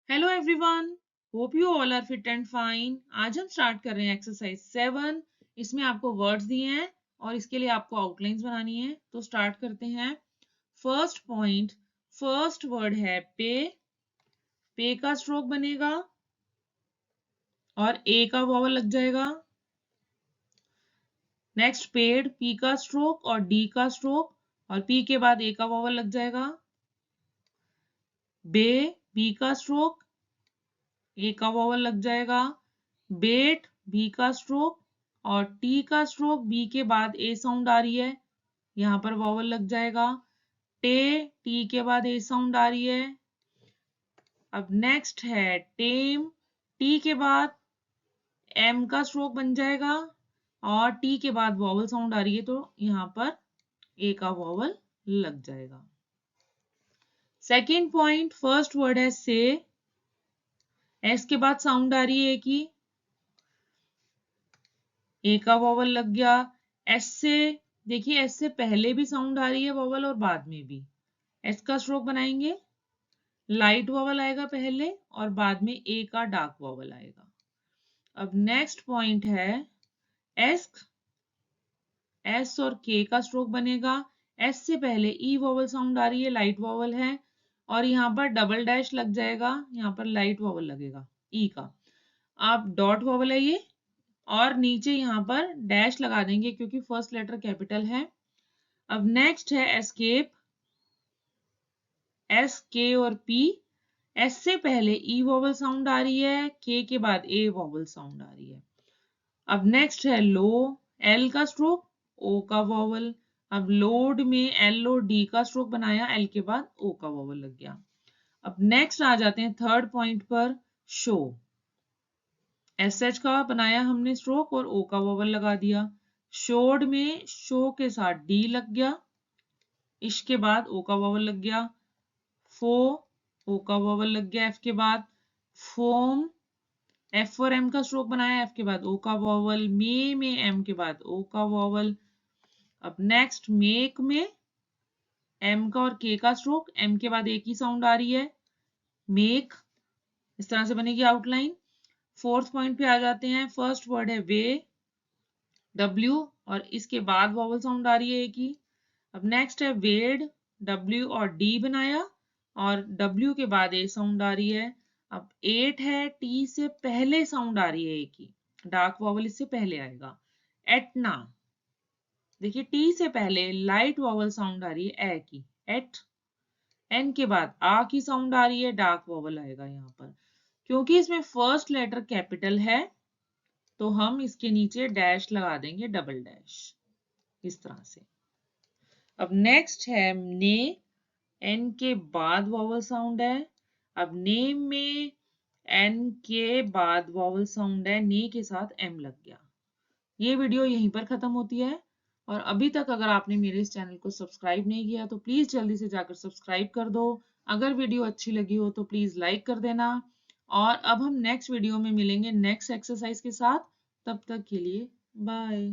Hello everyone, hope you all are fit and fine. आज हम start कर रहे हैं एक्सरसाइज 7। इसमें आपको वर्ड्स दिए हैं और इसके लिए आपको आउटलाइंस बनानी है। तो स्टार्ट करते हैं। फर्स्ट पॉइंट, फर्स्ट वर्ड है पे। पे का स्ट्रोक बनेगा और ए का वॉवल लग जाएगा। नेक्स्ट पेड, पी का स्ट्रोक और डी का स्ट्रोक और पी के बाद ए का वॉवल लग जाएगा। बे, बी का स्ट्रोक, ए का वॉवल लग जाएगा। बेट, बी का स्ट्रोक और टी का स्ट्रोक, बी के बाद ए साउंड आ रही है, यहां पर वॉवल लग जाएगा। टे, टी के बाद ए साउंड आ रही है। अब नेक्स्ट है टेम, टी के बाद एम का स्ट्रोक बन जाएगा और टी के बाद वॉवल साउंड आ रही है, तो यहां पर ए का वॉवल लग जाएगा। सेकेंड पॉइंट, फर्स्ट वर्ड है से। एस के बाद साउंड आ रही है ए की, ए का वॉवल लग गया। एस से, देखिए एस से पहले भी साउंड आ रही है वॉवल और बाद में भी। एस का स्ट्रोक बनाएंगे, लाइट वॉवल आएगा पहले और बाद में ए का डार्क वॉवल आएगा। अब नेक्स्ट पॉइंट है एस्क। एस और के का स्ट्रोक बनेगा। एस से पहले ई वॉवल साउंड आ रही है, लाइट वॉवल है और यहाँ पर डबल डैश लग जाएगा, यहाँ पर लाइट वॉवल लगेगा ई का। आप डॉट वॉवल है ये और नीचे यहाँ पर डैश लगा देंगे क्योंकि फर्स्ट लेटर कैपिटल है। अब नेक्स्ट है एस्केप। एस, के और पी। एस से पहले ई वॉवल साउंड आ रही है, के के बाद ए वॉवल साउंड आ रही है। अब नेक्स्ट है लो, एल का स्ट्रोक, ओ का वॉवल। अब लोड में एल और डी का स्ट्रोक बनाया, एल के बाद ओ का वॉवल लग गया। अब नेक्स्ट आ जाते हैं थर्ड पॉइंट पर, शो। एस एच का बनाया हमने स्ट्रोक और ओ का वॉवल लगा दिया। शोड में शो के साथ डी लग गया, इश के बाद ओ का वॉवल लग गया। फो, ओ का वॉवल लग गया एफ के बाद। फोम, एफ और एम का स्ट्रोक बनाया, एफ के बाद ओ का वॉवल। मे में एम के बाद ओ का वॉवल। अब नेक्स्ट मेक में एम का और के का स्ट्रोक, एम के बाद ए की साउंड आ रही है, मेक। इस तरह से बनेगी आउटलाइन। फोर्थ पॉइंट पे आ जाते हैं। फर्स्ट वर्ड है वे, डब्ल्यू और इसके बाद वॉवल साउंड आ रही है ए की। अब नेक्स्ट है वेड, डब्ल्यू और डी बनाया और डब्ल्यू के बाद ए साउंड आ रही है। अब एट है, टी से पहले साउंड आ रही है ए की, डार्क वॉवल इससे पहले आएगा। एटना, देखिए टी से पहले लाइट वॉवल साउंड आ रही है ए की, एट। एन के बाद आ की साउंड आ रही है, डार्क वॉवल आएगा यहाँ पर। क्योंकि इसमें फर्स्ट लेटर कैपिटल है तो हम इसके नीचे डैश लगा देंगे, डबल डैश, इस तरह से। अब नेक्स्ट है ने, एन के बाद वॉवल साउंड है। अब नेम में एन के बाद वॉवल साउंड है, ने के साथ एम लग गया। ये वीडियो यहीं पर खत्म होती है और अभी तक अगर आपने मेरे इस चैनल को सब्सक्राइब नहीं किया तो प्लीज जल्दी से जाकर सब्सक्राइब कर दो। अगर वीडियो अच्छी लगी हो तो प्लीज लाइक कर देना। और अब हम नेक्स्ट वीडियो में मिलेंगे नेक्स्ट एक्सरसाइज के साथ। तब तक के लिए बाय।